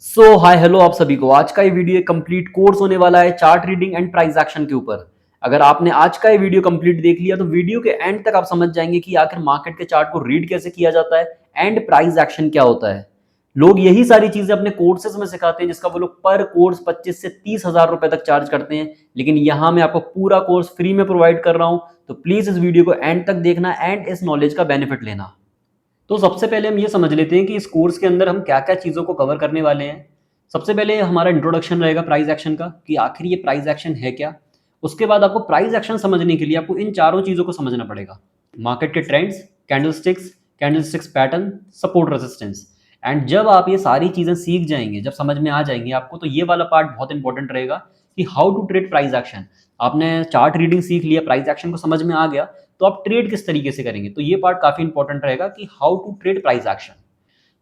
Hi hello आप सभी को। आज का ये वीडियो एक कंप्लीट कोर्स होने वाला है chart reading and price action के ऊपर। अगर आपने आज का ये वीडियो कंप्लीट देख लिया तो वीडियो के एंड तक आप समझ जाएंगे कि आखिर मार्केट के चार्ट को रीड कैसे किया जाता है एंड प्राइस एक्शन क्या होता है। लोग यही सारी चीजें अपने कोर्सेज में सिखाते हैं जिसका वो लोग पर कोर्स 25 से 30 हजार रुपए तक चार्ज करते हैं, लेकिन यहाँ मैं आपको पूरा कोर्स फ्री में प्रोवाइड कर रहा हूँ। तो प्लीज इस वीडियो को एंड तक देखना एंड इस नॉलेज का बेनिफिट लेना। तो सबसे पहले हम ये समझ लेते हैं कि इस कोर्स के अंदर हम क्या क्या चीज़ों को कवर करने वाले हैं। सबसे पहले हमारा इंट्रोडक्शन रहेगा प्राइस एक्शन का कि आखिर ये प्राइस एक्शन है क्या। उसके बाद आपको प्राइस एक्शन समझने के लिए आपको इन चारों चीज़ों को समझना पड़ेगा: मार्केट के trends, candlesticks pattern, support resistance. And जब आप ये सारी चीज़ें सीख जाएंगे, जब समझ में आ जाएंगे आपको, तो ये वाला पार्ट बहुत इंपॉर्टेंट रहेगा कि how to trade price action. आपने चार्ट रीडिंग सीख लिया, प्राइस एक्शन को समझ में आ गया, तो आप ट्रेड किस तरीके से करेंगे। तो ये पार्ट काफी इंपॉर्टेंट रहेगा कि how to trade price action.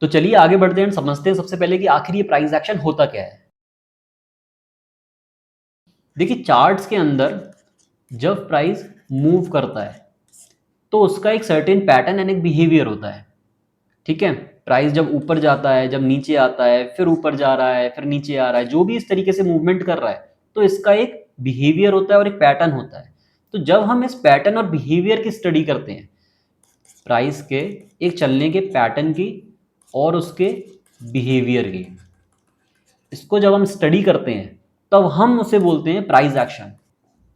तो चलिए आगे बढ़ते हैं, समझते हैं सबसे पहले कि आखिर ये प्राइस एक्शन होता क्या है। देखिए, चार्ट्स के अंदर जब प्राइस मूव करता है तो उसका एक सर्टेन पैटर्न एंड एक बिहेवियर होता है। ठीक है, प्राइस जब ऊपर जाता है, जब नीचे आता है, फिर ऊपर जा रहा है, फिर नीचे आ रहा है, जो भी इस तरीके से मूवमेंट कर रहा है, तो इसका एक बिहेवियर होता है और एक पैटर्न होता है। तो जब हम इस पैटर्न और बिहेवियर की स्टडी करते हैं, प्राइस के एक चलने के पैटर्न की और उसके बिहेवियर की, इसको जब हम स्टडी करते हैं तब हम उसे बोलते हैं प्राइस एक्शन।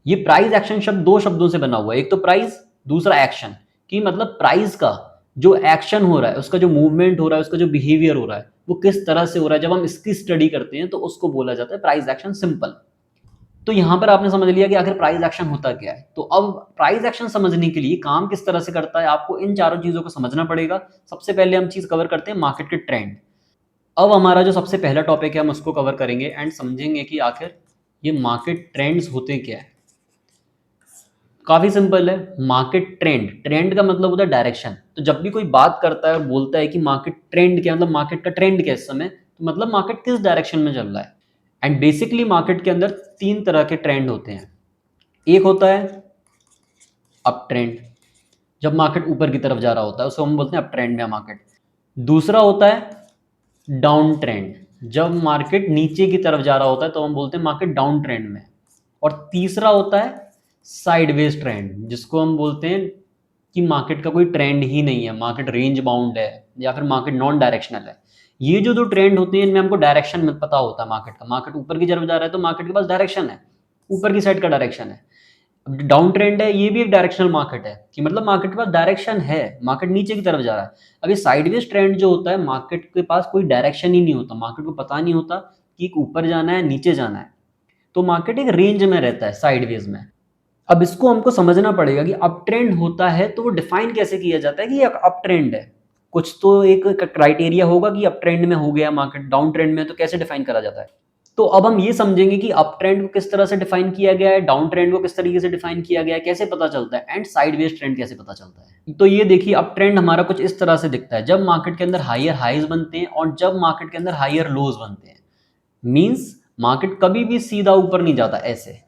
ये प्राइस एक्शन शब्द दो शब्दों से बना हुआ है, एक तो प्राइस, दूसरा एक्शन। कि मतलब प्राइस का जो एक्शन हो रहा है, उसका जो मूवमेंट हो रहा है, उसका जो बिहेवियर हो रहा है, वो किस तरह से हो रहा है, जब हम इसकी स्टडी करते हैं तो उसको बोला जाता है प्राइस एक्शन, सिंपल। तो यहां पर आपने समझ लिया कि आखिर प्राइस एक्शन होता क्या है। तो अब प्राइस एक्शन समझने के लिए काम किस तरह से करता है, आपको इन चारों चीजों को समझना पड़ेगा। सबसे पहले हम चीज कवर करते हैं मार्केट के ट्रेंड। अब हमारा जो सबसे पहला टॉपिक है हम उसको कवर करेंगे एंड समझेंगे कि आखिर ये मार्केट ट्रेंड्स होते क्या है। काफी सिंपल है। मार्केट ट्रेंड, ट्रेंड का मतलब होता है डायरेक्शन। तो जब भी कोई बात करता है और बोलता है कि मार्केट ट्रेंड क्या, मतलब मार्केट का ट्रेंड क्या इस समय, तो मतलब मार्केट किस डायरेक्शन में चल रहा है। एंड बेसिकली मार्केट के अंदर तीन तरह के ट्रेंड होते हैं। एक होता है अप ट्रेंड, जब मार्केट ऊपर की तरफ जा रहा होता है उसको हम बोलते हैं अप ट्रेंड में मार्केट। दूसरा होता है डाउन ट्रेंड, जब मार्केट नीचे की तरफ जा रहा होता है तो हम बोलते हैं मार्केट डाउन ट्रेंड में। और तीसरा होता है साइडवेज ट्रेंड, जिसको हम बोलते हैं कि मार्केट का कोई ट्रेंड ही नहीं है, मार्केट रेंज बाउंड है या फिर मार्केट नॉन डायरेक्शनल है। ये जो दो ट्रेंड होते हैं इनमें हमको डायरेक्शन में पता होता है मार्केट का। मार्केट ऊपर की तरफ जा रहा है तो मार्केट के पास डायरेक्शन है, ऊपर की साइड का डायरेक्शन है। डाउन ट्रेंड है, ये भी एक डायरेक्शनल मार्केट है कि मतलब मार्केट के पास डायरेक्शन है, मार्केट नीचे की तरफ जा रहा है। अभी साइडवेज ट्रेंड जो होता है, मार्केट के पास कोई डायरेक्शन ही नहीं होता, मार्केट को पता नहीं होता कि ऊपर जाना है नीचे जाना है, तो मार्केट एक रेंज में रहता है साइडवेज में। अब इसको हमको समझना पड़ेगा कि अप ट्रेंड होता है तो वो डिफाइन कैसे किया जाता है कि ये अप ट्रेंड है। कुछ तो एक क्राइटेरिया होगा कि अप ट्रेंड में हो गया मार्केट, डाउन ट्रेंड में तो कैसे डिफाइन करा जाता है। तो अब हम ये समझेंगे कि अप ट्रेंड को किस तरह से डिफाइन किया गया है, डाउन ट्रेंड को किस तरीके से डिफाइन किया गया है, कैसे पता चलता है, एंड साइडवेज ट्रेंड कैसे पता चलता है। तो ये देखिए, अप ट्रेंड हमारा कुछ इस तरह से दिखता है, जब मार्केट के अंदर हायर हाईज बनते हैं और जब मार्केट के अंदर हायर लोज बनते हैं। मींस मार्केट कभी भी सीधा ऊपर नहीं जाता, ऐसे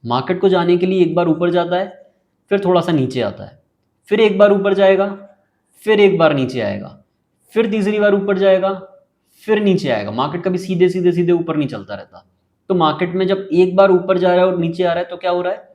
मार्केट को जाने के लिए एक बार ऊपर जाता है, फिर थोड़ा सा नीचे आता है, फिर एक बार ऊपर जाएगा, फिर एक बार नीचे आएगा, फिर तीसरी बार ऊपर जाएगा, फिर नीचे आएगा। मार्केट कभी सीधे सीधे सीधे ऊपर नहीं चलता रहता। तो मार्केट में जब एक बार ऊपर जा रहा है और नीचे आ रहा है तो क्या हो रहा है,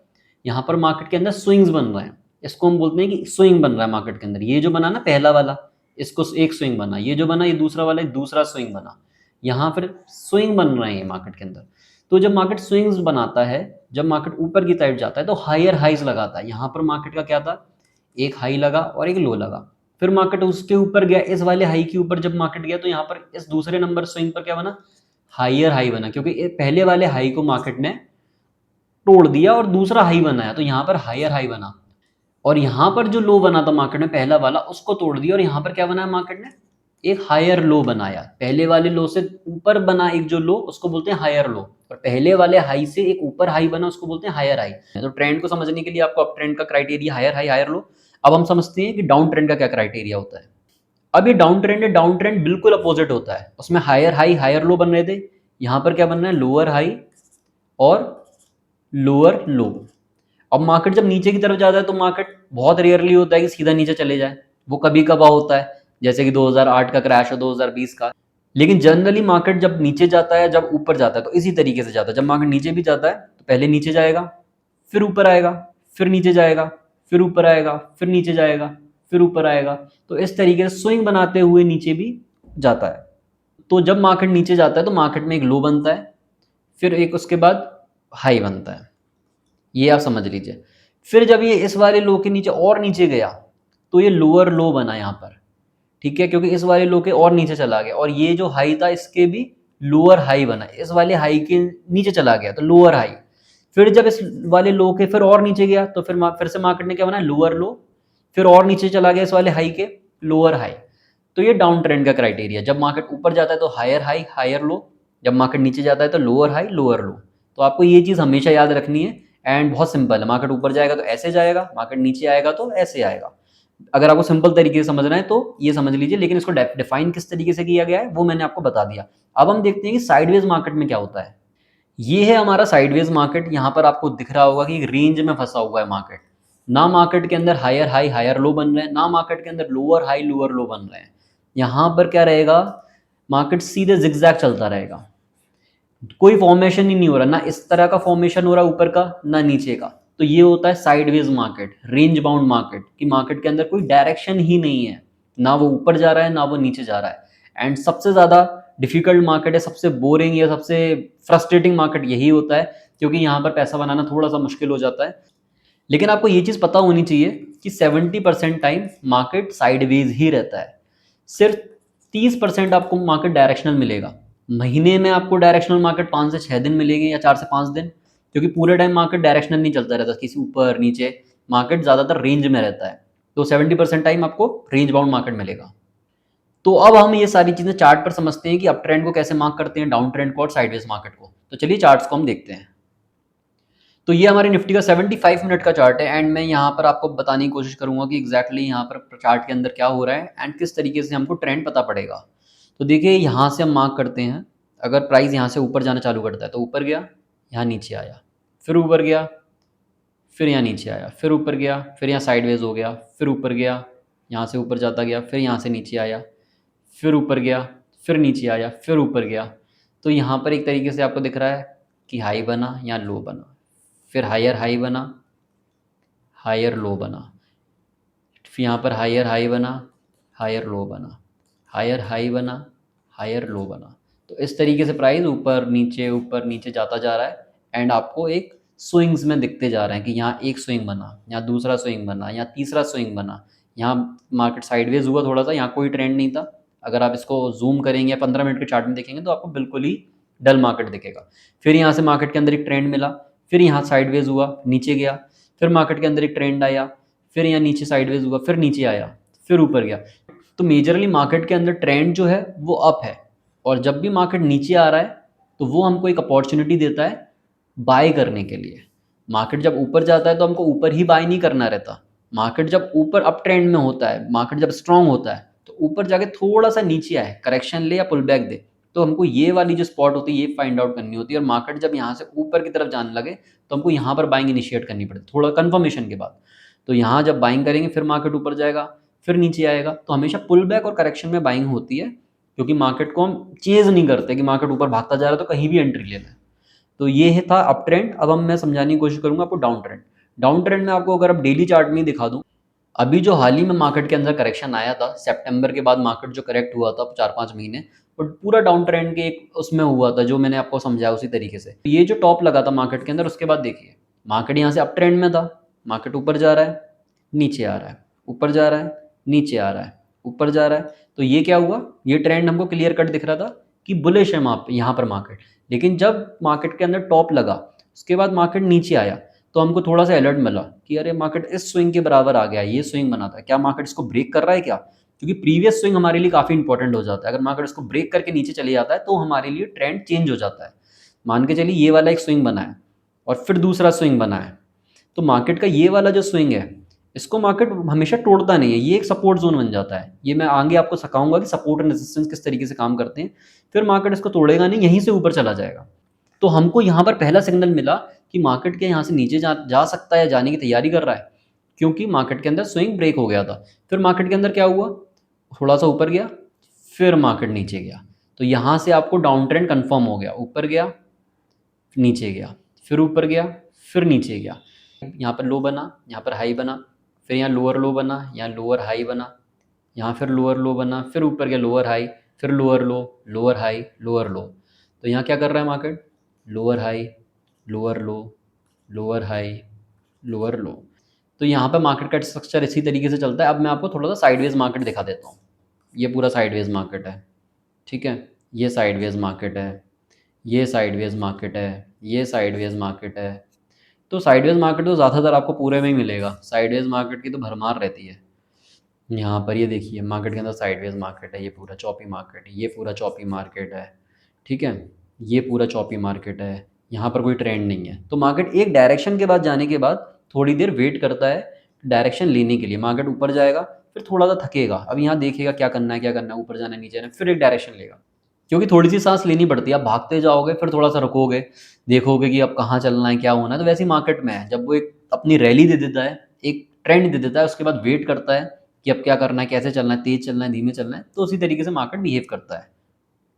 यहाँ पर मार्केट के अंदर स्विंग्स बन रहे हैं। इसको हम बोलते हैं कि स्विंग बन रहा है मार्केट के अंदर। ये जो बना ना पहला वाला, इसको एक स्विंग बना, ये जो बना ये दूसरा वाला, एक दूसरा स्विंग बना, यहाँ फिर स्विंग बन रहे हैं मार्केट के अंदर। तो जब मार्केट स्विंग्स बनाता है, जब मार्केट ऊपर की साइड जाता है तो हायर हाइज लगाता है। यहाँ पर मार्केट का क्या था, एक हाई लगा और एक लो लगा, फिर मार्केट उसके ऊपर गया, इस वाले हाई के ऊपर जब मार्केट गया तो यहाँ पर इस दूसरे नंबर स्विंग पर क्या बना, हायर हाई बना, क्योंकि पहले वाले हाई को मार्केट ने तोड़ दिया और दूसरा हाई बनाया, तो यहाँ पर हायर हाई बना। और यहाँ पर जो लो बना था मार्केट ने पहला वाला, उसको तोड़ दिया और यहाँ पर क्या बनाया मार्केट ने, एक हायर लो बनाया। पहले वाले लो से ऊपर बना एक जो लो, उसको बोलते हैं हायर लो, और पहले वाले हाई से एक ऊपर हाई बना, उसको बोलते हैं हायर हाई। तो ट्रेंड को समझने के लिए आपको अप ट्रेंड का criteria higher high higher low. अब हम समझते हैं कि डाउन ट्रेंड का क्या क्राइटेरिया होता है। अब ये डाउन ट्रेंड है, डाउन ट्रेंड बिल्कुल अपोजिट होता है। उसमें हायर हाई हायर लो बन रहे थे, यहाँ पर क्या बन रहा है, लोअर हाई और लोअर लो। अब मार्केट जब नीचे की तरफ जाता है तो मार्केट बहुत रेयरली होता है कि सीधा नीचे चले जाए, वो कभी कभार होता है, जैसे कि 2008 का क्रैश हो, 2020 का। लेकिन जनरली मार्केट जब नीचे जाता है, जब ऊपर जाता है, तो इसी तरीके से जाता है। जब मार्केट नीचे भी जाता है तो पहले नीचे जाएगा, फिर ऊपर आएगा, फिर नीचे जाएगा, फिर ऊपर आएगा, फिर नीचे जाएगा, फिर ऊपर आएगा। तो इस तरीके से स्विंग बनाते हुए नीचे भी जाता है। तो जब मार्केट नीचे जाता है तो मार्केट में एक लो बनता है, फिर एक उसके बाद हाई बनता है, ये आप समझ लीजिए। फिर जब ये इस वाले लो के नीचे और नीचे गया तो ये लोअर लो बना यहाँ पर, ठीक है, क्योंकि इस वाले लो के और नीचे चला गया, और ये जो हाई था इसके भी लोअर हाई बना, इस वाले हाई के नीचे चला गया तो लोअर हाई। फिर जब इस वाले लो के फिर और नीचे गया तो फिर से मार्केट ने क्या बनाया, लोअर लो, फिर और नीचे चला गया इस वाले हाई के, लोअर हाई। तो ये डाउन ट्रेंड का क्राइटेरिया, जब मार्केट ऊपर जाता है तो हायर हाई हायर लो, जब मार्केट नीचे जाता है तो लोअर हाई लोअर लो। तो आपको ये चीज़ हमेशा याद रखनी है, एंड बहुत सिंपल है। मार्केट ऊपर जाएगा तो ऐसे जाएगा, मार्केट नीचे आएगा तो ऐसे आएगा। अगर आपको सिंपल तरीके से समझना है तो ये समझ लीजिए, लेकिन इसको डिफाइन किस तरीके से किया गया है वो मैंने आपको बता दिया। अब हम देखते हैं कि साइडवेज मार्केट में क्या होता है। ये है हमारा साइडवेज मार्केट। यहाँ पर आपको दिख रहा होगा कि रेंज में फंसा हुआ है मार्केट, ना मार्केट के अंदर हायर हाई हायर लो बन रहे हैं, ना मार्केट के अंदर लोअर हाई लोअर लो बन रहे हैं। यहाँ पर क्या रहेगा, मार्केट सीधे जिगजैग चलता रहेगा, कोई फॉर्मेशन ही नहीं हो रहा, ना इस तरह का फॉर्मेशन हो रहा ऊपर का ना नीचे का। तो ये होता है sideways market, range bound market, कि मार्केट के अंदर कोई डायरेक्शन ही नहीं है, ना वो ऊपर जा रहा है ना वो नीचे जा रहा है। एंड सबसे ज़्यादा डिफिकल्ट मार्केट है, सबसे बोरिंग या सबसे फ्रस्ट्रेटिंग मार्केट यही होता है, क्योंकि यहाँ पर पैसा बनाना थोड़ा सा मुश्किल हो जाता है। लेकिन आपको ये चीज़ पता होनी चाहिए कि 70% टाइम मार्केट साइडवेज ही रहता है, सिर्फ 30% आपको मार्केट डायरेक्शनल मिलेगा। महीने में आपको डायरेक्शनल मार्केट 5 से 6 दिन मिलेंगे या 4 से 5 दिन, क्योंकि पूरे टाइम मार्केट डायरेक्शनल नहीं चलता रहता, किसी ऊपर नीचे, मार्केट ज़्यादातर रेंज में रहता है। तो 70% टाइम आपको रेंज बाउंड मार्केट मिलेगा। तो अब हम ये सारी चीज़ें चार्ट पर समझते हैं कि अप ट्रेंड को कैसे मार्क करते हैं, डाउन ट्रेंड को और साइडवेज मार्केट को। तो चलिए चार्ट्स को हम देखते हैं। तो ये हमारे निफ्टी का 75 मिनट का चार्ट है, एंड मैं यहाँ पर आपको बताने की कोशिश करूंगा कि एग्जैक्टली यहाँ पर चार्ट के अंदर क्या हो रहा है एंड किस तरीके से हमको ट्रेंड पता पड़ेगा। तो देखिए यहाँ से हम मार्क करते हैं, अगर प्राइस यहाँ से ऊपर जाना चालू करता है तो ऊपर गया, यहाँ नीचे आया, फिर ऊपर गया, फिर यहाँ नीचे आया, फिर ऊपर गया, फिर यहाँ साइडवेज हो गया, फिर ऊपर गया, यहाँ से ऊपर जाता गया, फिर यहाँ से नीचे आया, फिर ऊपर गया, फिर नीचे आया, फिर ऊपर गया। तो यहाँ पर एक तरीके से आपको दिख रहा है कि हाई बना, यहाँ लो बना, फिर हायर हाई बना, हायर लो बना, फिर यहाँ पर हायर हाई बना, हायर लो बना, हायर हाई बना, हायर लो बना। तो इस तरीके से प्राइस ऊपर नीचे जाता जा रहा है, एंड आपको एक स्विंग्स में दिखते जा रहे हैं कि यहाँ एक स्विंग बना, यहाँ दूसरा स्विंग बना, यहाँ तीसरा स्विंग बना, यहाँ मार्केट साइडवेज हुआ थोड़ा सा, यहाँ कोई ट्रेंड नहीं था। अगर आप इसको जूम करेंगे या 15 मिनट के चार्ट में देखेंगे तो आपको बिल्कुल ही डल मार्केट दिखेगा। फिर यहाँ से मार्केट के अंदर एक ट्रेंड मिला, फिर यहाँ साइडवेज हुआ, नीचे गया, फिर मार्केट के अंदर एक ट्रेंड आया, फिर यहाँ नीचे साइडवेज हुआ, फिर नीचे आया, फिर ऊपर गया। तो मेजरली मार्केट के अंदर ट्रेंड जो है वो अप है, और जब भी मार्केट नीचे आ रहा है तो वो हमको एक अपॉर्चुनिटी देता है बाय करने के लिए। मार्केट जब ऊपर जाता है तो हमको ऊपर ही बाय नहीं करना रहता। मार्केट जब ऊपर अप ट्रेंड में होता है, मार्केट जब स्ट्रांग होता है तो ऊपर जाके थोड़ा सा नीचे आए, करेक्शन ले या पुल बैक दे, तो हमको ये वाली जो स्पॉट होती है ये फाइंड आउट करनी होती है। और मार्केट जब यहाँ से ऊपर की तरफ जाने लगे तो हमको यहाँ पर बाइंग इनिशिएट करनी पड़ती है थोड़ा कन्फर्मेशन के बाद। तो यहाँ जब बाइंग करेंगे फिर मार्केट ऊपर जाएगा, फिर नीचे आएगा, तो हमेशा पुल बैक और करेक्शन में बाइंग होती है, क्योंकि मार्केट को हम चेज नहीं करते कि मार्केट ऊपर भागता जा रहा है तो कहीं भी एंट्री ले लें। तो ये है था अप ट्रेंड। अब हम मैं समझाने की कोशिश करूंगा आपको डाउन ट्रेंड। डाउन ट्रेंड में आपको अगर आप डेली चार्ट में ही दिखा दूं, अभी जो हाल ही में मार्केट के अंदर करेक्शन आया था सितंबर के बाद, मार्केट जो करेक्ट हुआ था 4-5 महीने, और पूरा डाउन ट्रेंड के एक उसमें हुआ था जो मैंने आपको समझाया उसी तरीके से। तो ये जो टॉप लगा था मार्केट के अंदर, उसके बाद देखिए मार्केट यहाँ से अप ट्रेंड में था, मार्केट ऊपर जा रहा है, नीचे आ रहा है, ऊपर जा रहा है, नीचे आ रहा है, ऊपर जा रहा है। तो ये क्या हुआ, ये ट्रेंड हमको क्लियर कट दिख रहा था कि बुलिश है यहाँ पर मार्केट। लेकिन जब मार्केट के अंदर टॉप लगा उसके बाद मार्केट नीचे आया तो हमको थोड़ा सा अलर्ट मिला कि अरे मार्केट इस स्विंग के बराबर आ गया, ये स्विंग बना था, क्या मार्केट इसको ब्रेक कर रहा है क्या? क्योंकि प्रीवियस स्विंग हमारे लिए काफ़ी इंपॉर्टेंट हो जाता है। अगर मार्केट इसको ब्रेक करके नीचे चले जाता है तो हमारे लिए ट्रेंड चेंज हो जाता है। मान के चलिए ये वाला एक स्विंग बना है और फिर दूसरा स्विंग बना है, तो मार्केट का ये वाला जो स्विंग है इसको मार्केट हमेशा तोड़ता नहीं है, ये एक सपोर्ट जोन बन जाता है। ये मैं आगे आपको सिखाऊंगा कि सपोर्ट एंड रेजिस्टेंस किस तरीके से काम करते हैं। फिर मार्केट इसको तोड़ेगा नहीं, यहीं से ऊपर चला जाएगा। तो हमको यहाँ पर पहला सिग्नल मिला कि मार्केट के यहाँ से नीचे जा सकता है, जाने की तैयारी कर रहा है, क्योंकि मार्केट के अंदर स्विंग ब्रेक हो गया था। फिर मार्केट के अंदर क्या हुआ, थोड़ा सा ऊपर गया, फिर मार्केट नीचे गया। तो यहाँ से आपको डाउन ट्रेंड कन्फर्म हो गया, ऊपर गया नीचे गया, फिर ऊपर गया, फिर नीचे गया, यहाँ पर लो बना, यहाँ पर हाई बना, फिर यहाँ लोअर लो बना, यहाँ लोअर हाई बना, यहाँ फिर लोअर लो बना, फिर ऊपर गया लोअर हाई, फिर लोअर लो, लोअर हाई, लोअर लो। तो यहाँ क्या कर रहा है मार्केट, लोअर हाई, लोअर लो, लोअर हाई, लोअर लो। तो यहाँ पे मार्केट का स्ट्रक्चर इसी तरीके से चलता है। अब मैं आपको थोड़ा सा साइडवेज मार्केट दिखा देता हूँ। ये पूरा साइडवेज मार्केट है, ठीक है, ये साइडवेज मार्केट है, ये साइडवेज मार्केट है, ये साइडवेज मार्केट है। तो साइडवेज मार्केट तो ज़्यादातर आपको पूरे में ही मिलेगा, साइडवेज मार्केट की तो भरमार रहती है। यहाँ पर ये देखिए मार्केट के अंदर साइडवेज मार्केट है, ये पूरा चॉपी मार्केट है, ये पूरा चॉपी मार्केट है, ठीक है, ये पूरा चॉपी मार्केट है, यहाँ पर कोई ट्रेंड नहीं है। तो मार्केट एक डायरेक्शन के बाद जाने के बाद थोड़ी देर वेट करता है डायरेक्शन लेने के लिए। मार्केट ऊपर जाएगा, फिर थोड़ा सा थकेगा, अब यहाँ देखेगा क्या करना है क्या करना है, ऊपर जाना है नीचे जाना है, फिर एक डायरेक्शन लेगा, क्योंकि थोड़ी सी सांस लेनी पड़ती है। आप भागते जाओगे, फिर थोड़ा सा रुकोगे, देखोगे कि अब कहाँ चलना है क्या होना है। तो वैसे ही मार्केट में है, जब वो एक अपनी रैली दे देता है, एक ट्रेंड दे देता है, उसके बाद वेट करता है कि अब क्या करना है, कैसे चलना है, तेज चलना है, धीमे चलना है, तो उसी तरीके से मार्केट बिहेव करता है।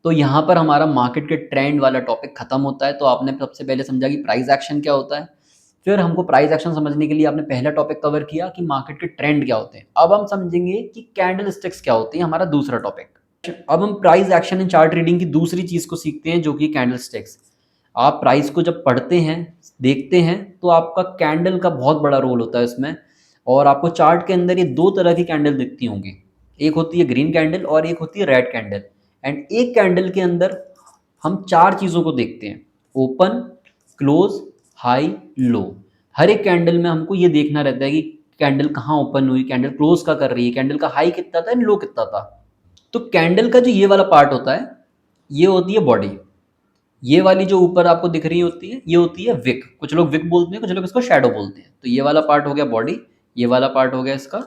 तो यहाँ पर हमारा मार्केट के ट्रेंड वाला टॉपिक खत्म होता है। तो आपने सबसे पहले समझा कि प्राइस एक्शन क्या होता है, फिर हमको प्राइस एक्शन समझने के लिए आपने पहला टॉपिक कवर किया कि मार्केट के ट्रेंड क्या होते हैं। अब हम समझेंगे कि कैंडल स्टिक्स क्या होती है, हमारा दूसरा टॉपिक। अब हम price action and chart reading की दूसरी चीज को सीखते हैं, जो कि कैंडल स्टिक्स। आप प्राइस को जब पढ़ते हैं, देखते हैं, तो आपका कैंडल का बहुत बड़ा रोल होता है इसमें। और आपको चार्ट के अंदर ये दो तरह की कैंडल दिखती होंगी, एक होती है ग्रीन कैंडल और एक होती है रेड कैंडल। एंड एक कैंडल के अंदर हम चार चीज़ों को देखते हैं, ओपन, क्लोज, हाई, लो। हर एक कैंडल में हमको ये देखना रहता है कि कैंडल कहाँ ओपन हुई, कैंडल क्लोज का कर रही है, कैंडल का हाई कितना था, लो कितना था। तो कैंडल का जो ये वाला पार्ट होता है, ये होती है बॉडी। ये वाली जो ऊपर आपको दिख रही होती है, ये होती है विक। कुछ लोग विक बोलते हैं, कुछ लोग इसको शैडो बोलते हैं। तो ये वाला पार्ट हो गया बॉडी, ये वाला पार्ट हो गया इसका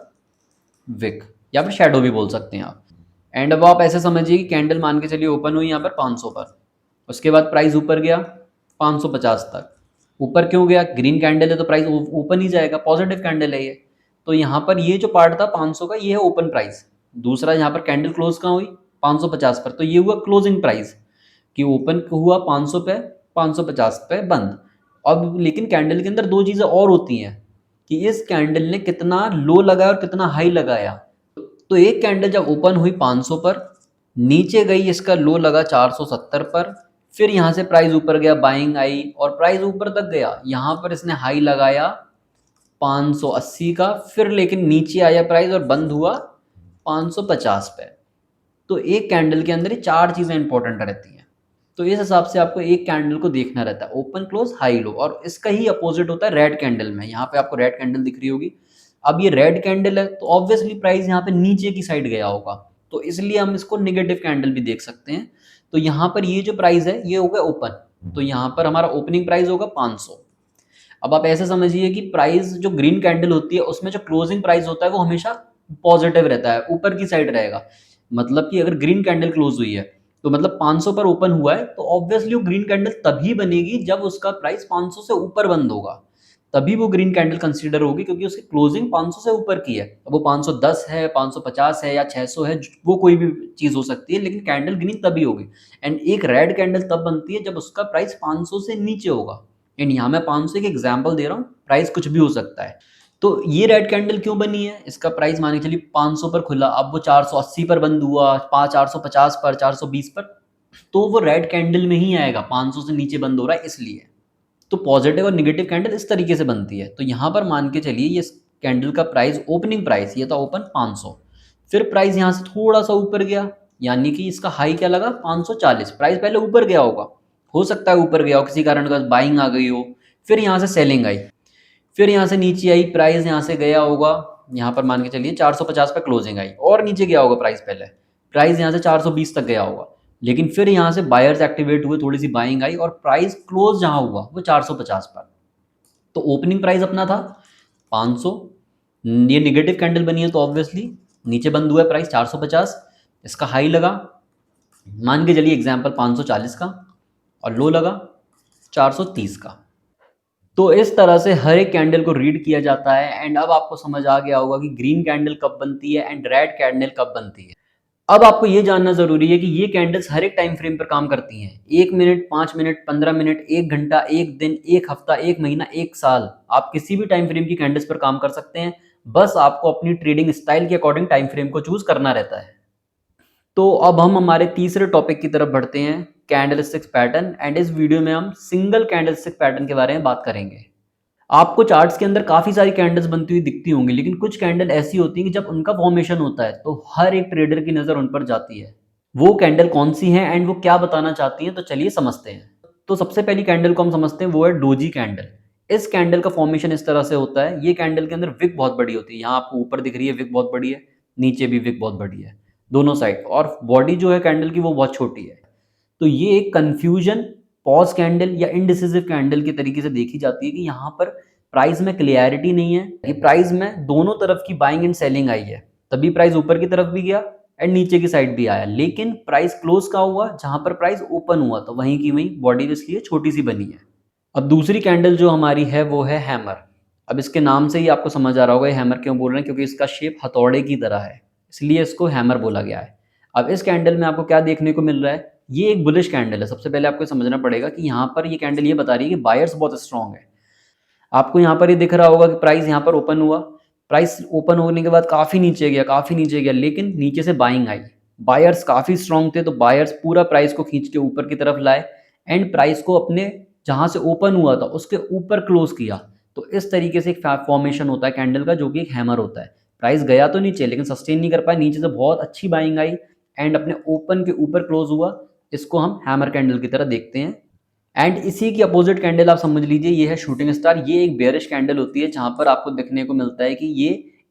विक, या फिर शैडो भी बोल सकते हैं आप। एंड अब आप ऐसे समझिए कि कैंडल मान के चलिए ओपन हुई यहाँ पर 500 पर, उसके बाद प्राइस ऊपर गया 550 तक। ऊपर क्यों गया, ग्रीन कैंडल है तो प्राइस ओपन ही जाएगा, पॉजिटिव कैंडल है ये। तो यहाँ पर ये जो पार्ट था 500 का, ये है ओपन प्राइस। दूसरा यहाँ पर कैंडल क्लोज कहाँ हुई, 550 पर, तो ये हुआ क्लोजिंग प्राइस, कि ओपन हुआ 500 पे, 550 पे बंद। अब लेकिन कैंडल के अंदर दो चीज़ें और होती हैं, कि इस कैंडल ने कितना लो लगाया और कितना हाई लगाया। तो एक कैंडल जब ओपन हुई 500 पर, नीचे गई, इसका लो लगा 470 पर, फिर यहाँ से प्राइस ऊपर गया, बाइंग आई और प्राइस ऊपर तक गया। यहाँ पर इसने हाई लगाया 580 का, फिर लेकिन नीचे आया प्राइस और बंद हुआ 550 पे। तो एक कैंडल के अंदर ये चार चीज़ें इंपॉर्टेंट रहती हैं। तो इस हिसाब से आपको एक कैंडल को देखना रहता है, ओपन, क्लोज, हाई, लो। और इसका ही अपोजिट होता है रेड कैंडल में। यहाँ पे आपको रेड कैंडल दिख रही होगी। अब ये रेड कैंडल है तो ऑब्वियसली प्राइस यहाँ पे नीचे की साइड गया होगा, तो इसलिए हम इसको निगेटिव कैंडल भी देख सकते हैं। तो यहाँ पर ये जो प्राइस है ये होगा ओपन, तो यहाँ पर हमारा ओपनिंग प्राइस होगा 500। अब आप ऐसे समझिए कि प्राइस जो ग्रीन कैंडल होती है उसमें जो क्लोजिंग प्राइस होता है वो हमेशा पॉजिटिव रहता है, ऊपर की साइड रहेगा। मतलब कि अगर ग्रीन कैंडल क्लोज हुई है तो मतलब 500 पर ओपन हुआ है, तो ऑब्वियसली वो ग्रीन कैंडल तभी बनेगी जब उसका प्राइस 500 से ऊपर बंद होगा, तभी वो ग्रीन कैंडल कंसीडर होगी, क्योंकि उसकी क्लोजिंग 500 से ऊपर की है। अब वो 510 है, 550 है या 600 है, वो कोई भी चीज़ हो सकती है, लेकिन कैंडल ग्रीन तभी होगी। एंड एक रेड कैंडल तब बनती है जब उसका प्राइस 500 से नीचे होगा। एंड यहाँ मैं 500 के एग्जाम्पल दे रहा हूँ, प्राइस कुछ भी हो सकता है। तो ये रेड कैंडल क्यों बनी है, इसका प्राइस मान के चलिए 500 पर खुला, अब वो 480 पर बंद हुआ, 450 पर, 420 पर, तो वो रेड कैंडल में ही आएगा, 500 से नीचे बंद हो रहा है इसलिए। तो पॉजिटिव और निगेटिव कैंडल इस तरीके से बनती है। तो यहाँ पर मान के चलिए ये कैंडल का प्राइस, ओपनिंग प्राइस ये था ओपन 500, फिर प्राइस यहाँ से थोड़ा सा ऊपर गया, यानी कि इसका हाई क्या लगा 540। प्राइस पहले ऊपर गया होगा, हो सकता है ऊपर गया हो किसी कारण का, बाइंग आ गई हो, फिर यहाँ से सेलिंग आई, फिर यहाँ से नीचे आई, प्राइस यहाँ से गया होगा, यहाँ पर मान के चलिए 450 पे क्लोजिंग आई, और नीचे गया होगा प्राइस, पहले प्राइस यहाँ से 420 तक गया होगा, लेकिन फिर यहाँ से बायर्स एक्टिवेट हुए, थोड़ी सी बाइंग आई और प्राइस क्लोज जहाँ हुआ वो 450 पर। तो ओपनिंग प्राइस अपना था 500, ये निगेटिव कैंडल बनी है तो ऑब्वियसली नीचे बंद हुआ है प्राइस 450, इसका हाई लगा मान के चलिए एग्जाम्पल 540 का, और लो लगा 430 का। तो इस तरह से हर एक कैंडल को रीड किया जाता है। एंड अब आपको समझ आ गया होगा कि ग्रीन कैंडल कब बनती है एंड रेड कैंडल कब बनती है। अब आपको ये जानना जरूरी है कि ये कैंडल्स हर एक टाइम फ्रेम पर काम करती हैं। 1 मिनट, 5 मिनट, 15 मिनट, 1 घंटा, 1 दिन, 1 हफ्ता, 1 महीना, 1 साल, आप किसी भी टाइम फ्रेम की कैंडल्स पर काम कर सकते हैं। बस आपको अपनी ट्रेडिंग स्टाइल के अकॉर्डिंग टाइम फ्रेम को चूज करना रहता है। तो अब हम हमारे तीसरे टॉपिक की तरफ बढ़ते हैं, कैंडलस्टिक्स पैटर्न। एंड इस वीडियो में हम सिंगल कैंडलस्टिक पैटर्न के बारे में बात करेंगे। आपको चार्ट्स के अंदर काफी सारी कैंडल्स बनती हुई दिखती होंगी, लेकिन कुछ कैंडल ऐसी होती हैं कि जब उनका फॉर्मेशन होता है तो हर एक ट्रेडर की नजर उन पर जाती है। वो कैंडल कौन सी है एंड वो क्या बताना चाहती हैं, तो चलिए समझते हैं। तो सबसे पहली कैंडल को हम समझते हैं, वो है डोजी कैंडल। इस कैंडल का फॉर्मेशन इस तरह से होता है। ये कैंडल के अंदर विक बहुत बड़ी होती है। यहाँ आपको ऊपर दिख रही है विक बहुत बड़ी है, नीचे भी विक बहुत बड़ी है, दोनों साइड। और बॉडी जो है कैंडल की वो बहुत छोटी है। तो ये एक कंफ्यूजन, पॉज कैंडल या इनडिसिसिव कैंडल के तरीके से देखी जाती है कि यहाँ पर प्राइस में क्लियरिटी नहीं है। ये प्राइस में दोनों तरफ की बाइंग एंड सेलिंग आई है, तभी प्राइस ऊपर की तरफ भी गया एंड नीचे की साइड भी आया। लेकिन प्राइस क्लोज का हुआ जहां पर प्राइस ओपन हुआ, तो वहीं की वहीं बॉडी इसलिए छोटी सी बनी है। अब दूसरी कैंडल जो हमारी है वो है हैमर। अब इसके नाम से ही आपको समझ आ रहा होगा ये हैमर क्यों बोल रहे हैं, क्योंकि इसका शेप हथौड़े की तरह है, इसलिए इसको हैमर बोला गया है। अब इस कैंडल में आपको क्या देखने को मिल रहा है, ये एक बुलिश कैंडल है। सबसे पहले आपको समझना पड़ेगा कि यहाँ पर ये कैंडल ये बता रही है कि बायर्स बहुत स्ट्रांग है। आपको यहाँ पर ये दिख रहा होगा कि प्राइस यहाँ पर ओपन हुआ, प्राइस ओपन होने के बाद काफी नीचे गया, काफी नीचे गया, लेकिन नीचे से बाइंग आई। बायर्स काफी स्ट्रांग थे, तो बायर्स पूरा प्राइस को खींच के ऊपर की तरफ लाए एंड प्राइस को अपने जहां से ओपन हुआ था उसके ऊपर क्लोज किया। तो इस तरीके से एक फॉर्मेशन होता है कैंडल का, जो कि एक हैमर होता है। प्राइस गया तो नीचे, लेकिन सस्टेन नहीं कर पाया, नीचे से बहुत अच्छी बाइंग आई एंड अपने ओपन के ऊपर क्लोज हुआ। इसको हम हैमर कैंडल की तरह देखते हैं। एंड इसी की अपोजिट कैंडल आप समझ लीजिए, ये है शूटिंग स्टार। ये एक बेयरिश कैंडल होती है, जहां पर आपको देखने को मिलता है कि ये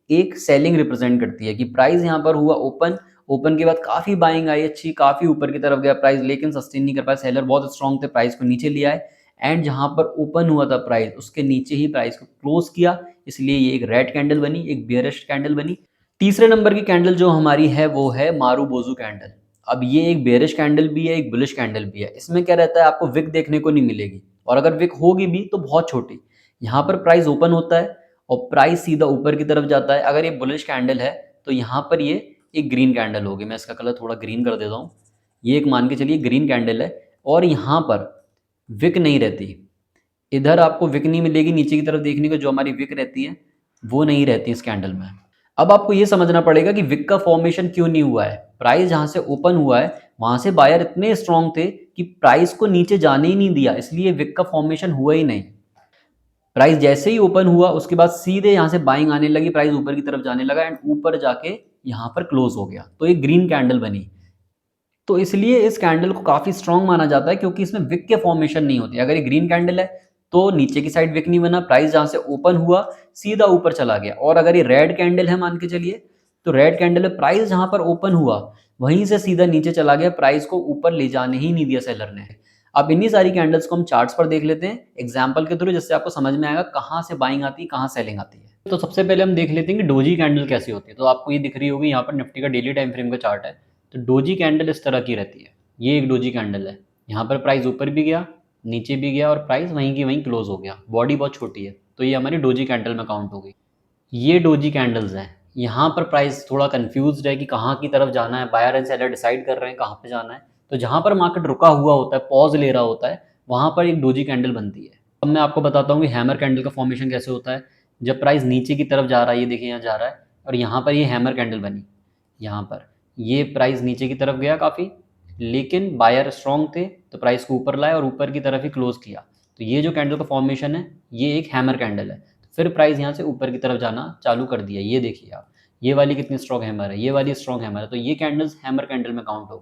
एक सेलिंग रिप्रेजेंट करती है कि प्राइस यहाँ पर हुआ ओपन, ओपन के बाद काफी बाइंग आई अच्छी, काफी ऊपर की तरफ गया प्राइस, लेकिन सस्टेन नहीं कर पाया, सेलर बहुत स्ट्रांग थे, प्राइस को नीचे लिया है एंड जहां पर ओपन हुआ था प्राइस उसके नीचे ही प्राइस को क्लोज किया। इसलिए ये एक रेड कैंडल बनी, एक बेयरिश कैंडल बनी। तीसरे नंबर की कैंडल जो हमारी है वो है मारूबोजू कैंडल। अब ये एक बेयरिश कैंडल भी है, एक बुलिश कैंडल भी है। इसमें क्या रहता है, आपको विक देखने को नहीं मिलेगी, और अगर विक होगी भी तो बहुत छोटी। यहाँ पर प्राइस ओपन होता है और प्राइस सीधा ऊपर की तरफ जाता है। अगर ये बुलिश कैंडल है तो यहाँ पर ये एक ग्रीन कैंडल होगी। मैं इसका कलर थोड़ा ग्रीन कर देता हूँ। ये एक मान के चलिए ग्रीन कैंडल है और यहाँ पर विक नहीं रहती। इधर आपको विक नहीं मिलेगी, नीचे की तरफ देखने को जो हमारी विक रहती है वो नहीं रहती इस कैंडल में। अब आपको ये समझना पड़ेगा कि विक का फॉर्मेशन क्यों नहीं हुआ है। प्राइस जहां से ओपन हुआ है वहां से बायर इतने स्ट्रांग थे कि प्राइस को नीचे जाने ही नहीं दिया, इसलिए विक का फॉर्मेशन हुआ ही नहीं। प्राइस जैसे ही ओपन हुआ उसके बाद सीधे यहाँ से बाइंग आने लगी, प्राइस ऊपर की तरफ जाने लगा एंड ऊपर जाके यहाँ पर क्लोज हो गया, तो एक ग्रीन कैंडल बनी। तो इसलिए इस कैंडल को काफी स्ट्रांग माना जाता है, क्योंकि इसमें विक के फॉर्मेशन नहीं होती। अगर ये ग्रीन कैंडल है तो नीचे की साइड विक नहीं बना, प्राइस जहां से ओपन हुआ सीधा ऊपर चला गया। और अगर ये रेड कैंडल है मान के चलिए, तो रेड कैंडल में प्राइस जहां पर ओपन हुआ वहीं से सीधा नीचे चला गया, प्राइस को ऊपर ले जाने ही नहीं दिया सेलर ने। अब इन्हीं सारी कैंडल्स को हम चार्ट्स पर देख लेते हैं एग्जाम्पल के थ्रू, जिससे आपको समझ में आएगा कहाँ से बाइंग आती है, कहाँ सेलिंग आती है। तो सबसे पहले हम देख लेते हैं कि डोजी कैंडल कैसी होती है। तो आपको ये दिख रही होगी, यहाँ पर निफ्टी का डेली टाइम फ्रेम का चार्ट है। तो डोजी कैंडल इस तरह की रहती है। ये एक डोजी कैंडल है, यहाँ पर प्राइस ऊपर भी गया, नीचे भी गया और प्राइस वहीं की वहीं क्लोज हो गया। बॉडी बहुत छोटी है, तो ये हमारी डोजी कैंडल में काउंट होगी। ये डोजी कैंडल्स हैं, यहाँ पर प्राइस थोड़ा कंफ्यूज्ड है कि कहाँ की तरफ जाना है, बायर एंड सेलर डिसाइड कर रहे हैं कहाँ पे जाना है। तो जहाँ पर मार्केट रुका हुआ होता है, पॉज ले रहा होता है, वहाँ पर एक डोजी कैंडल बनती है। अब मैं आपको बताता हूँ कि हैमर कैंडल का फॉर्मेशन कैसे होता है। जब प्राइस नीचे की तरफ जा रहा है, ये देखिए यहाँ जा रहा है, और यहाँ पर ये हैमर कैंडल बनी। यहाँ पर ये प्राइस नीचे की तरफ गया काफ़ी, लेकिन बायर स्ट्रॉन्ग थे तो प्राइस को ऊपर लाए और ऊपर की तरफ ही क्लोज किया। तो ये जो कैंडल का फॉर्मेशन है ये एक हैमर कैंडल है। फिर प्राइस यहाँ से ऊपर की तरफ जाना चालू कर दिया। ये देखिए आप, ये वाली कितनी स्ट्रॉन्ग हैमर है, ये वाली स्ट्रॉन्ग हैमर है, तो ये कैंडल्स हैमर कैंडल में काउंट हो।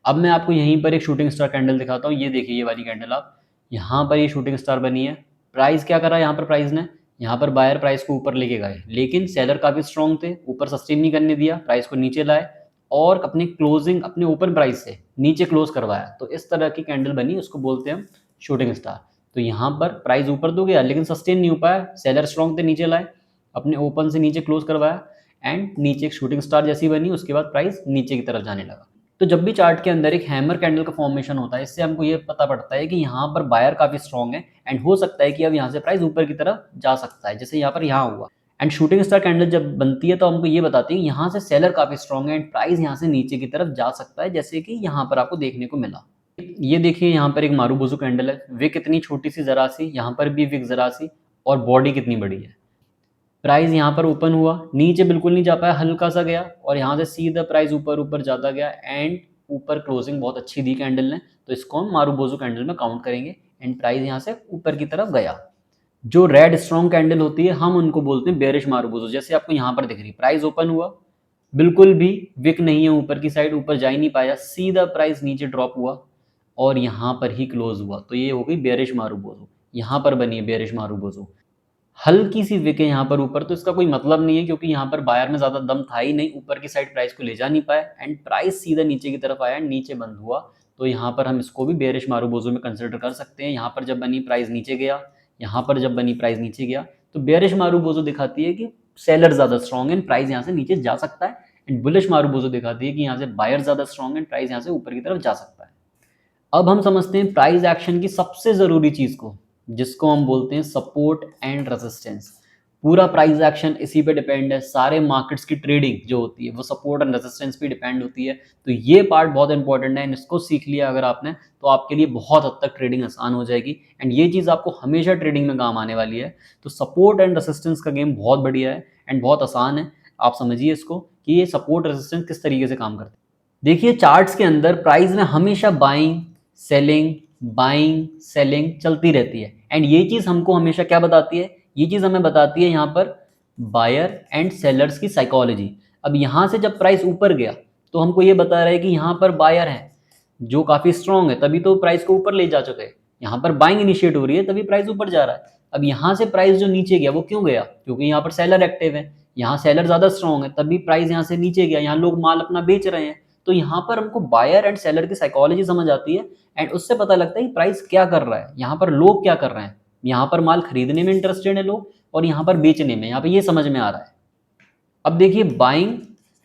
अब मैं आपको यहीं पर एक शूटिंग स्टार कैंडल दिखाता हूँ। ये देखिए ये वाली कैंडल, आप यहाँ पर ये शूटिंग स्टार बनी है। प्राइस क्या करा यहाँ पर, प्राइस ने यहाँ पर बायर प्राइस को ऊपर लेके गए, लेकिन सेलर काफ़ी स्ट्रॉन्ग थे, ऊपर सस्टेन नहीं करने दिया, प्राइस को नीचे लाए और अपने क्लोजिंग अपने ओपन प्राइस से नीचे क्लोज करवाया। तो इस तरह की कैंडल बनी, उसको बोलते हैं हम शूटिंग स्टार। तो यहाँ पर प्राइस ऊपर तो गया लेकिन सस्टेन नहीं हो पाया, सेलर स्ट्रॉन्ग थे, नीचे लाए, अपने ओपन से नीचे क्लोज करवाया एंड नीचे एक शूटिंग स्टार जैसी बनी। उसके बाद प्राइस नीचे की तरफ जाने लगा। तो जब भी चार्ट के अंदर एक हैमर कैंडल का फॉर्मेशन होता है, इससे हमको ये पता पड़ता है कि यहाँ पर बायर काफी स्ट्रॉन्ग है एंड हो सकता है कि अब यहाँ से प्राइस ऊपर की तरफ जा सकता है, जैसे यहाँ पर यहाँ हुआ। एंड शूटिंग स्टार कैंडल जब बनती है तो हमको ये बताती है यहाँ से सेलर काफ़ी स्ट्रॉन्ग है एंड प्राइस यहाँ से नीचे की तरफ जा सकता है, जैसे कि यहाँ पर आपको देखने को मिला। ये देखिए यहाँ पर एक मारूबोजू कैंडल है, विक कितनी छोटी सी जरा सी, यहाँ पर भी विक जरा सी, और बॉडी कितनी बड़ी है। प्राइस यहाँ पर ओपन हुआ, नीचे बिल्कुल नहीं जा पाया, हल्का सा गया और यहाँ से सीधा प्राइस ऊपर ऊपर जाता गया एंड ऊपर क्लोजिंग बहुत अच्छी दी कैंडल ने, तो इसको हम मारूबोजू कैंडल में काउंट करेंगे एंड प्राइस यहाँ से ऊपर की तरफ गया। जो रेड स्ट्रॉन्ग कैंडल होती है हम उनको बोलते हैं बेरिश मारूबोजू, जैसे आपको यहाँ पर दिख रही है। प्राइस ओपन हुआ, बिल्कुल भी विक नहीं है ऊपर की साइड, ऊपर जा ही नहीं पाया, सीधा प्राइस नीचे ड्रॉप हुआ और यहाँ पर ही क्लोज हुआ, तो ये हो गई बेरिश मारूबोजू। यहाँ पर बनी है बेरिश मारूबोजू, हल्की सी विक है यहाँ पर ऊपर, तो इसका कोई मतलब नहीं है क्योंकि यहाँ पर बायर में ज़्यादा दम था ही नहीं, ऊपर की साइड प्राइस को ले जा नहीं पाए एंड प्राइस सीधा नीचे की तरफ आया एंड नीचे बंद हुआ, तो यहाँ पर हम इसको भी बेरिश मारूबोजू में कंसिडर कर सकते हैं। यहाँ पर जब बनी प्राइस नीचे गया, यहाँ पर जब बनी प्राइस नीचे गया, तो बेरिश मारूबोजू दिखाती है कि सेलर ज़्यादा स्ट्रॉन्ग है एंड प्राइस यहाँ से नीचे जा सकता है, एंड बुलिश मारूबोजू दिखाती है कि यहाँ से बायर ज़्यादा स्ट्रॉन्ग है एंड प्राइस यहाँ से ऊपर की तरफ जा सकता है। अब हम समझते हैं प्राइस एक्शन की सबसे ज़रूरी चीज़ को, जिसको हम बोलते हैं सपोर्ट एंड रेजिस्टेंस। पूरा प्राइस एक्शन इसी पे डिपेंड है, सारे मार्केट्स की ट्रेडिंग जो होती है वो सपोर्ट एंड रेजिस्टेंस पे डिपेंड होती है। तो ये पार्ट बहुत इंपॉर्टेंट है एंड इसको सीख लिया अगर आपने तो आपके लिए बहुत हद तक ट्रेडिंग आसान हो जाएगी एंड ये चीज़ आपको हमेशा ट्रेडिंग में काम आने वाली है। तो सपोर्ट एंड रेजिस्टेंस का गेम बहुत बढ़िया है एंड बहुत आसान है, आप समझिए इसको कि ये सपोर्ट रेजिस्टेंस किस तरीके से काम करते हैं। देखिए चार्ट्स के अंदर प्राइस में हमेशा बाइंग सेलिंग चलती रहती है एंड ये चीज़ हमको हमेशा क्या बताती है, ये चीज़ हमें बताती है यहाँ पर बायर एंड सेलर्स की साइकोलॉजी। अब यहाँ से जब प्राइस ऊपर गया तो हमको ये बता रहा है कि यहाँ पर बायर है जो काफ़ी स्ट्रॉन्ग है, तभी तो प्राइस को ऊपर ले जा चुके हैं। यहाँ पर बाइंग इनिशिएट हो रही है तभी प्राइस ऊपर जा रहा है। अब यहाँ से प्राइस जो नीचे गया वो क्यों गया, क्योंकि यहाँ पर सेलर एक्टिव है, यहाँ सेलर ज़्यादा स्ट्रॉन्ग है, तभी प्राइस यहाँ से नीचे गया, यहाँ लोग माल अपना बेच रहे हैं। तो यहाँ पर हमको बायर एंड सेलर की साइकोलॉजी समझ आती है एंड उससे पता लगता है कि प्राइस क्या कर रहा है, यहाँ पर लोग क्या कर रहे हैं। यहाँ पर माल खरीदने में इंटरेस्टेड है लोग और यहाँ पर बेचने में, यहाँ पर ये समझ में आ रहा है। अब देखिए बाइंग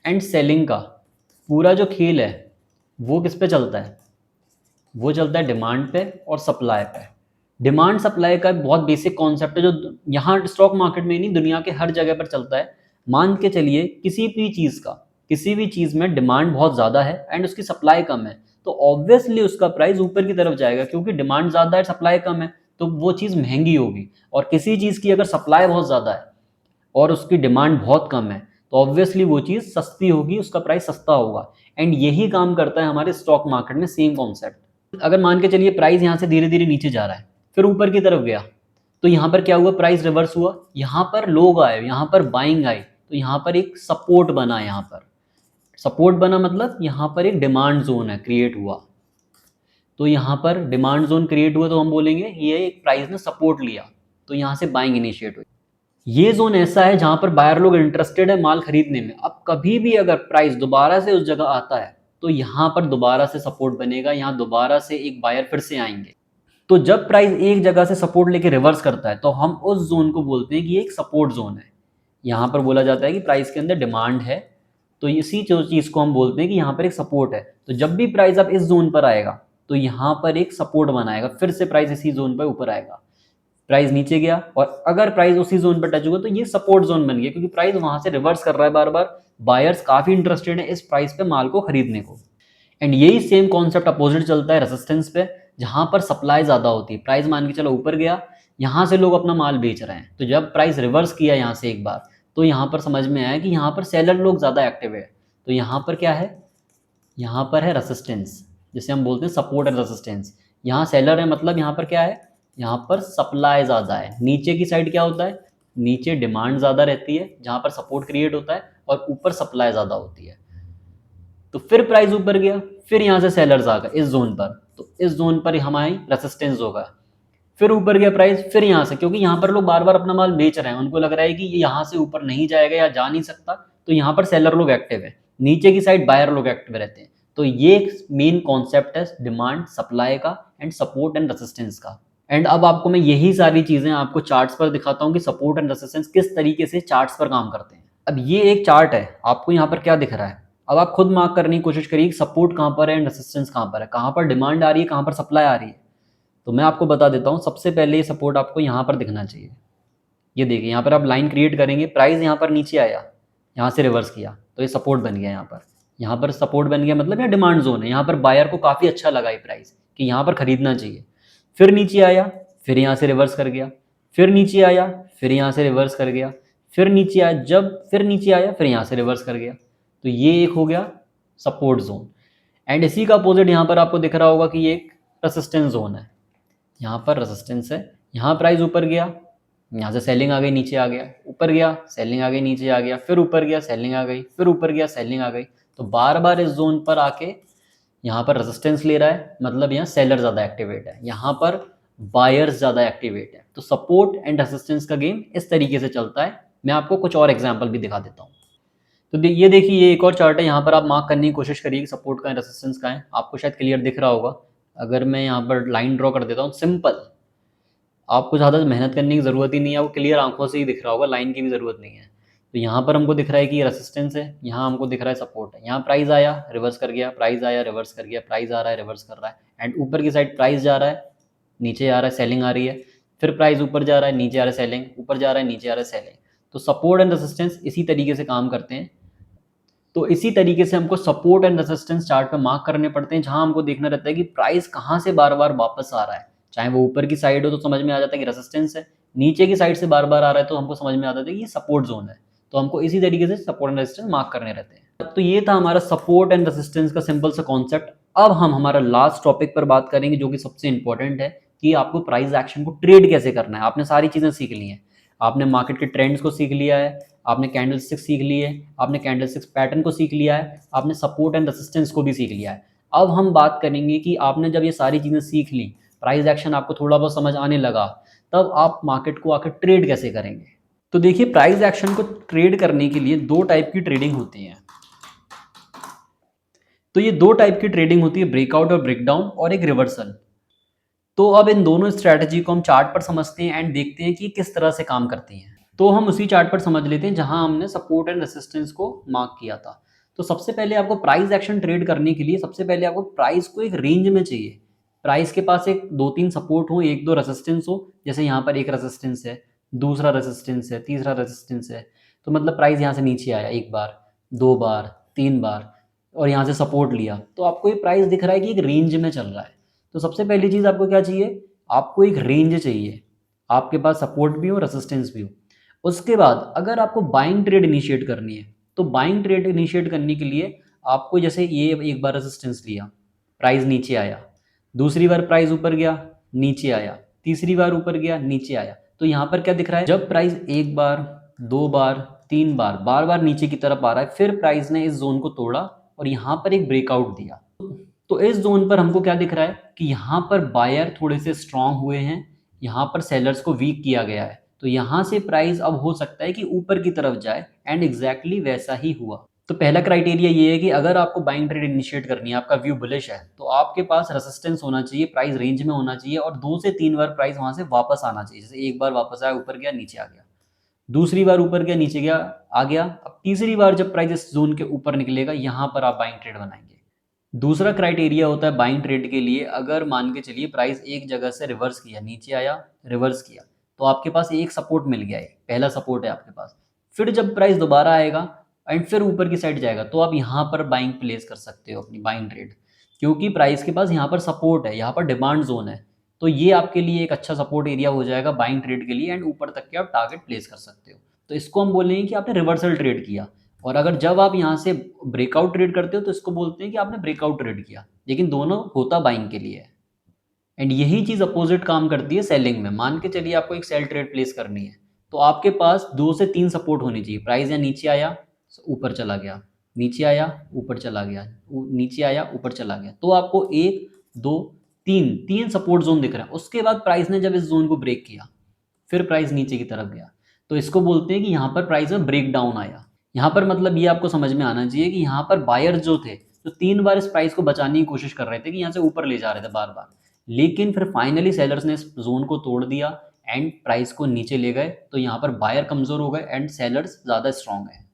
एंड सेलिंग का पूरा जो खेल है वो किस पे चलता है, वो चलता है डिमांड पे और सप्लाई पे। डिमांड सप्लाई का बहुत बेसिक कॉन्सेप्ट है जो यहाँ स्टॉक मार्केट में ही नहीं दुनिया के हर जगह पर चलता है। मान के चलिए किसी भी चीज़ में डिमांड बहुत ज़्यादा है एंड उसकी सप्लाई कम है, तो ऑब्वियसली उसका प्राइस ऊपर की तरफ जाएगा, क्योंकि डिमांड ज़्यादा है सप्लाई कम है तो वो चीज़ महंगी होगी। और किसी चीज़ की अगर सप्लाई बहुत ज़्यादा है और उसकी डिमांड बहुत कम है तो ऑब्वियसली वो चीज़ सस्ती होगी, उसका प्राइस सस्ता होगा। एंड यही काम करता है हमारे स्टॉक मार्केट में, सेम कॉन्सेप्ट। अगर मान के चलिए प्राइस यहाँ से धीरे धीरे नीचे जा रहा है फिर ऊपर की तरफ गया, तो यहाँ पर क्या हुआ, प्राइस रिवर्स हुआ, यहाँ पर लोग आए, यहाँ पर बाइंग आई, तो यहाँ पर एक सपोर्ट बना। यहाँ पर सपोर्ट बना मतलब यहाँ पर एक डिमांड जोन है क्रिएट हुआ, तो यहाँ पर डिमांड जोन क्रिएट हुआ तो हम बोलेंगे ये एक प्राइस ने सपोर्ट लिया, तो यहाँ से बाइंग इनिशिएट हुई। ये जोन ऐसा है जहाँ पर बायर लोग इंटरेस्टेड है माल खरीदने में। अब कभी भी अगर प्राइस दोबारा से उस जगह आता है तो यहाँ पर दोबारा से सपोर्ट बनेगा, यहाँ दोबारा से एक बायर फिर से आएंगे। तो जब प्राइस एक जगह से सपोर्ट लेके रिवर्स करता है तो हम उस जोन को बोलते हैं कि ये एक सपोर्ट जोन है। यहाँ पर बोला जाता है कि प्राइस के अंदर डिमांड है, तो इसी चीज़ को हम बोलते हैं कि यहाँ पर एक सपोर्ट है। तो जब भी प्राइस अब इस जोन पर आएगा तो यहाँ पर एक सपोर्ट बनाएगा, फिर से प्राइस इसी जोन पर ऊपर आएगा। प्राइस नीचे गया और अगर प्राइस उसी जोन पर टच हुआ तो ये सपोर्ट जोन बन गया, क्योंकि प्राइस वहां से रिवर्स कर रहा है बार बार। बायर्स काफी इंटरेस्टेड है इस प्राइस पे माल को खरीदने को। एंड यही सेम कॉन्सेप्ट अपोजिट चलता है रेजिस्टेंस पे, जहां पर सप्लाई ज्यादा होती है। प्राइस मान के चलो ऊपर गया, यहाँ से लोग अपना माल बेच रहे हैं, तो जब प्राइस रिवर्स किया यहाँ से एक बार तो यहाँ पर समझ में आया कि यहाँ पर सेलर लोग ज्यादा एक्टिव है, तो यहाँ पर क्या है, यहाँ पर है रेजिस्टेंस, जिसे हम बोलते हैं सपोर्ट एंड रेजिस्टेंस। यहाँ सेलर है मतलब यहाँ पर क्या है, यहाँ पर सप्लाई ज़्यादा है। नीचे की साइड क्या होता है, नीचे डिमांड ज़्यादा रहती है जहाँ पर सपोर्ट क्रिएट होता है, और ऊपर सप्लाई ज़्यादा होती है। तो फिर प्राइस ऊपर गया, फिर यहाँ से सेलर्स आ गए इस जोन पर, तो इस जोन पर हमारी रेसिस्टेंस होगा। फिर ऊपर गया प्राइस, फिर यहाँ से, क्योंकि यहाँ पर लोग बार बार अपना माल बेच रहे हैं, उनको लग रहा है कि ये यहाँ से ऊपर नहीं जाएगा या जा नहीं सकता, तो यहाँ पर सेलर लोग एक्टिव है, नीचे की साइड बायर लोग एक्टिव रहते हैं। तो ये मेन कॉन्सेप्ट है डिमांड सप्लाई का एंड सपोर्ट एंड रेसिस्टेंस का। एंड अब आपको मैं यही सारी चीजें आपको चार्ट्स पर दिखाता हूँ कि सपोर्ट एंड रेजिस्टेंस किस तरीके से चार्ट्स पर काम करते हैं। अब ये एक चार्ट है, आपको यहाँ पर क्या दिख रहा है, अब आप खुद मार्क करने की कोशिश करिए सपोर्ट कहाँ पर है एंड रेजिस्टेंस कहाँ पर है, कहाँ पर डिमांड आ रही है, कहाँ पर सप्लाई आ रही है। तो मैं आपको बता देता हूँ, सबसे पहले ये सपोर्ट आपको यहाँ पर दिखना चाहिए, ये देखिए यहाँ पर आप लाइन क्रिएट करेंगे, प्राइस यहाँ पर नीचे आया, यहाँ से रिवर्स किया तो ये सपोर्ट बन गया। यहाँ पर सपोर्ट बन गया, मतलब ये डिमांड जोन है। यहाँ पर बायर को काफ़ी अच्छा लगा ये प्राइस कि यहाँ पर खरीदना चाहिए। फिर नीचे आया, फिर यहाँ से रिवर्स कर गया, फिर नीचे आया, फिर यहाँ से रिवर्स कर गया, फिर नीचे आया, जब फिर नीचे आया फिर यहाँ से रिवर्स कर गया। तो ये एक हो गया सपोर्ट जोन। एंड इसी का अपोजिट यहाँ पर आपको दिख रहा होगा कि ये एक रेसिस्टेंस जोन है। यहाँ पर रेसिस्टेंस है, यहाँ प्राइस ऊपर गया, यहाँ से सेलिंग आ गई, नीचे आ गया, ऊपर गया, सेलिंग आ गई, नीचे आ गया, फिर ऊपर गया, सेलिंग आ गई, फिर ऊपर गया, सेलिंग आ गई। तो बार बार इस जोन पर आके यहाँ पर रेजिस्टेंस ले रहा है, मतलब यहाँ सेलर ज़्यादा एक्टिवेट है, यहाँ पर बायर्स ज़्यादा एक्टिवेट है। तो सपोर्ट एंड रेजिस्टेंस का गेम इस तरीके से चलता है। मैं आपको कुछ और एग्जाम्पल भी दिखा देता हूँ। तो ये देखिए, ये एक और चार्ट है। यहाँ पर आप मार्क करने की कोशिश करिए कि सपोर्ट का है, रेजिस्टेंस का है। आपको शायद क्लियर दिख रहा होगा। अगर मैं यहाँ पर लाइन ड्रॉ कर देता हूँ सिंपल, आपको ज़्यादा मेहनत करने की ज़रूरत ही नहीं है, वो क्लियर आंखों से ही दिख रहा होगा, लाइन की भी ज़रूरत नहीं है। तो यहाँ पर हमको दिख रहा है कि ये रेसिस्टेंस है, यहाँ हमको दिख रहा है सपोर्ट है। यहाँ प्राइस आया, रिवर्स कर गया, प्राइस आया, रिवर्स कर गया, प्राइस आ रहा है, रिवर्स कर रहा है। एंड ऊपर की साइड प्राइस जा रहा है, नीचे आ रहा है, सेलिंग आ रही है। फिर प्राइस ऊपर जा रहा है, नीचे आ रहा है, सेलिंग, ऊपर जा रहा है, नीचे आ रहा है, सेलिंग। तो सपोर्ट एंड रेसिस्टेंस इसी तरीके से काम करते हैं। तो इसी तरीके से हमको सपोर्ट एंड रेजिस्टेंस चार्ट पे मार्क करने पड़ते हैं, जहां हमको देखना रहता है कि प्राइस कहां से बार बार वापस आ रहा है। चाहे वो ऊपर की साइड हो तो समझ में आ जाता है कि रेजिस्टेंस है, नीचे की साइड से बार बार आ रहा है तो हमको समझ में आता है कि ये सपोर्ट जोन है। तो हमको इसी तरीके से सपोर्ट एंड रेजिस्टेंस मार्क करने रहते हैं। तो ये था हमारा सपोर्ट एंड रेजिस्टेंस का सिंपल सा कॉन्सेप्ट। अब हम हमारा लास्ट टॉपिक पर बात करेंगे, जो कि सबसे इंपॉर्टेंट है कि आपको प्राइस एक्शन को ट्रेड कैसे करना है। आपने सारी चीजें सीख ली हैं, आपने मार्केट के ट्रेंड्स को सीख लिया है, आपने कैंडलस्टिक्स सीख ली है, आपने कैंडलस्टिक्स पैटर्न को सीख लिया है, आपने सपोर्ट एंड रेजिस्टेंस को भी सीख लिया है। अब हम बात करेंगे कि आपने जब ये सारी चीज़ें सीख ली, प्राइस एक्शन आपको थोड़ा बहुत समझ आने लगा, तब आप मार्केट को आकर ट्रेड कैसे करेंगे। तो देखिए, प्राइस एक्शन को ट्रेड करने के लिए दो टाइप की ट्रेडिंग होती है। तो ये दो टाइप की ट्रेडिंग होती है, ब्रेकआउट और ब्रेकडाउन, और एक रिवर्सल। तो अब इन दोनों स्ट्रैटेजी को हम चार्ट पर समझते हैं एंड देखते हैं कि किस तरह से काम करती हैं। तो हम उसी चार्ट पर समझ लेते हैं जहां हमने सपोर्ट एंड रेसिस्टेंस को मार्क किया था। तो सबसे पहले आपको प्राइस एक्शन ट्रेड करने के लिए सबसे पहले आपको प्राइस को एक रेंज में चाहिए। प्राइस के पास एक दो तीन सपोर्ट हो, एक दो रेसिस्टेंस हो। जैसे यहाँ पर एक रेसिस्टेंस है, दूसरा रेसिस्टेंस है, तीसरा रेसिस्टेंस है। तो मतलब प्राइस यहाँ से नीचे आया एक बार, दो बार, तीन बार, और यहाँ से सपोर्ट लिया, तो आपको ये प्राइस दिख रहा है कि एक रेंज में चल रहा है। तो सबसे पहली चीज़ आपको क्या चाहिए, आपको एक रेंज चाहिए, आपके पास सपोर्ट भी हो, रेसिस्टेंस भी हो। उसके बाद अगर आपको बाइंग ट्रेड इनिशिएट करनी है, तो बाइंग ट्रेड इनिशिएट करने के लिए आपको, जैसे ये एक बार रेसिस्टेंस लिया, प्राइस नीचे आया, दूसरी बार प्राइस ऊपर गया, नीचे आया, तीसरी बार ऊपर गया, नीचे आया। तो यहाँ पर क्या दिख रहा है, जब प्राइस एक बार, दो बार, तीन बार, बार बार नीचे की तरफ आ रहा है, फिर प्राइस ने इस जोन को तोड़ा और यहाँ पर एक ब्रेकआउट दिया। तो इस जोन पर हमको क्या दिख रहा है कि यहाँ पर बायर थोड़े से स्ट्रांग हुए हैं, यहाँ पर सेलर्स को वीक किया गया है। तो यहाँ से प्राइस अब हो सकता है कि ऊपर की तरफ जाए, एंड एग्जैक्टली वैसा ही हुआ। तो पहला क्राइटेरिया ये है कि अगर आपको बाइंग ट्रेड इनिशिएट करनी है, आपका व्यू बुलिश है, तो आपके पास रेजिस्टेंस होना चाहिए, प्राइस रेंज में होना चाहिए, और दो से तीन बार प्राइस वहां से वापस आना चाहिए। जैसे एक बार वापस आया, ऊपर गया, नीचे आ गया, दूसरी बार ऊपर गया, नीचे गया, आ गया, अब तीसरी बार जब प्राइस इस जोन के ऊपर निकलेगा, यहाँ पर आप बाइंग ट्रेड बनाएंगे। दूसरा क्राइटेरिया होता है बाइंग ट्रेड के लिए, अगर मान के चलिए प्राइस एक जगह से रिवर्स किया, नीचे आया, रिवर्स किया, तो आपके पास एक सपोर्ट मिल गया है, पहला सपोर्ट है आपके पास। फिर जब प्राइस दोबारा आएगा एंड फिर ऊपर की साइड जाएगा, तो आप यहाँ पर बाइंग प्लेस कर सकते हो अपनी बाइंग ट्रेड, क्योंकि प्राइस के पास यहाँ पर सपोर्ट है, यहाँ पर डिमांड जोन है। तो ये आपके लिए एक अच्छा सपोर्ट एरिया हो जाएगा बाइंग ट्रेड के लिए, एंड ऊपर तक के आप टारगेट प्लेस कर सकते हो। तो इसको हम बोलेंगे कि आपने रिवर्सल ट्रेड किया। और अगर जब आप यहाँ से ब्रेकआउट ट्रेड करते हो, तो इसको बोलते हैं कि आपने ब्रेकआउट ट्रेड किया, लेकिन दोनों होता बाइंग के लिए है। एंड यही चीज़ अपोजिट काम करती है सेलिंग में। मान के चलिए आपको एक सेल ट्रेड प्लेस करनी है, तो आपके पास दो से तीन सपोर्ट होनी चाहिए। प्राइस या नीचे आया, ऊपर चला गया, नीचे आया, ऊपर चला गया, नीचे आया, ऊपर चला गया, तो आपको एक, दो, तीन, तीन सपोर्ट जोन दिख रहा है। उसके बाद प्राइस ने जब इस जोन को ब्रेक किया, फिर प्राइस नीचे की तरफ गया, तो इसको बोलते हैं कि यहाँ पर प्राइस में ब्रेक डाउन आया। यहाँ पर मतलब ये आपको समझ में आना चाहिए कि यहाँ पर बायर जो थे, तो तीन बार इस प्राइस को बचाने की कोशिश कर रहे थे कि यहाँ से ऊपर ले जा रहे थे बार बार, लेकिन फिर फाइनली सेलर्स ने इस जोन को तोड़ दिया एंड प्राइस को नीचे ले गए। तो यहाँ पर बायर कमजोर हो गए एंड सेलर्स ज़्यादा स्ट्रांग है।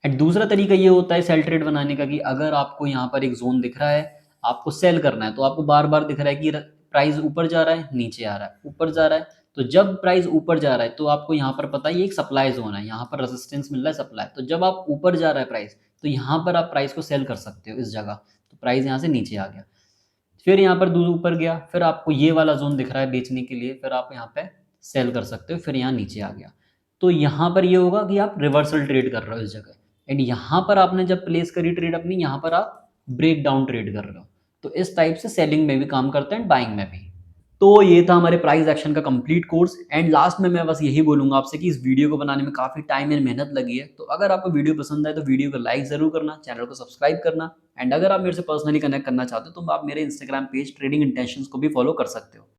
एंड दूसरा तरीका ये होता है सेल ट्रेड बनाने का, कि अगर आपको यहाँ पर एक जोन दिख रहा है, आपको सेल करना है, तो आपको बार बार दिख रहा है कि प्राइस ऊपर जा रहा है, नीचे आ रहा है, ऊपर जा रहा है। तो जब प्राइस ऊपर जा रहा है तो आपको यहाँ पर पता है ये एक सप्लाई जोन है, यहाँ पर रेजिस्टेंस मिल रहा है, सप्लाई। तो जब आप ऊपर जा रहा है प्राइस, तो यहाँ पर आप प्राइस को सेल कर सकते हो इस जगह। तो प्राइस यहाँ से नीचे आ गया, फिर यहाँ पर दूर ऊपर गया, फिर आपको ये वाला जोन दिख रहा है बेचने के लिए, फिर आप यहाँ पे सेल कर सकते हो, फिर यहाँ नीचे आ गया। तो यहाँ पर ये होगा कि आप रिवर्सल ट्रेड कर रहे हो इस जगह, एंड यहाँ पर आपने जब प्लेस करी ट्रेड अपनी, यहाँ पर आप ब्रेक डाउन ट्रेड कर रहे हो। तो इस टाइप से सेलिंग में भी काम करते हैं, बाइंग में भी। तो ये था हमारे प्राइस एक्शन का कंप्लीट कोर्स। एंड लास्ट में मैं बस यही बोलूंगा आपसे कि इस वीडियो को बनाने में काफ़ी टाइम एंड मेहनत लगी है। तो अगर आपको वीडियो पसंद आए तो वीडियो को लाइक ज़रूर करना, चैनल को सब्सक्राइब करना। एंड अगर आप मेरे से पर्सनली कनेक्ट करना चाहते हो तो आप मेरे इंस्टाग्राम पेज ट्रेडिंग इंटेंशंस को भी फॉलो कर सकते हो।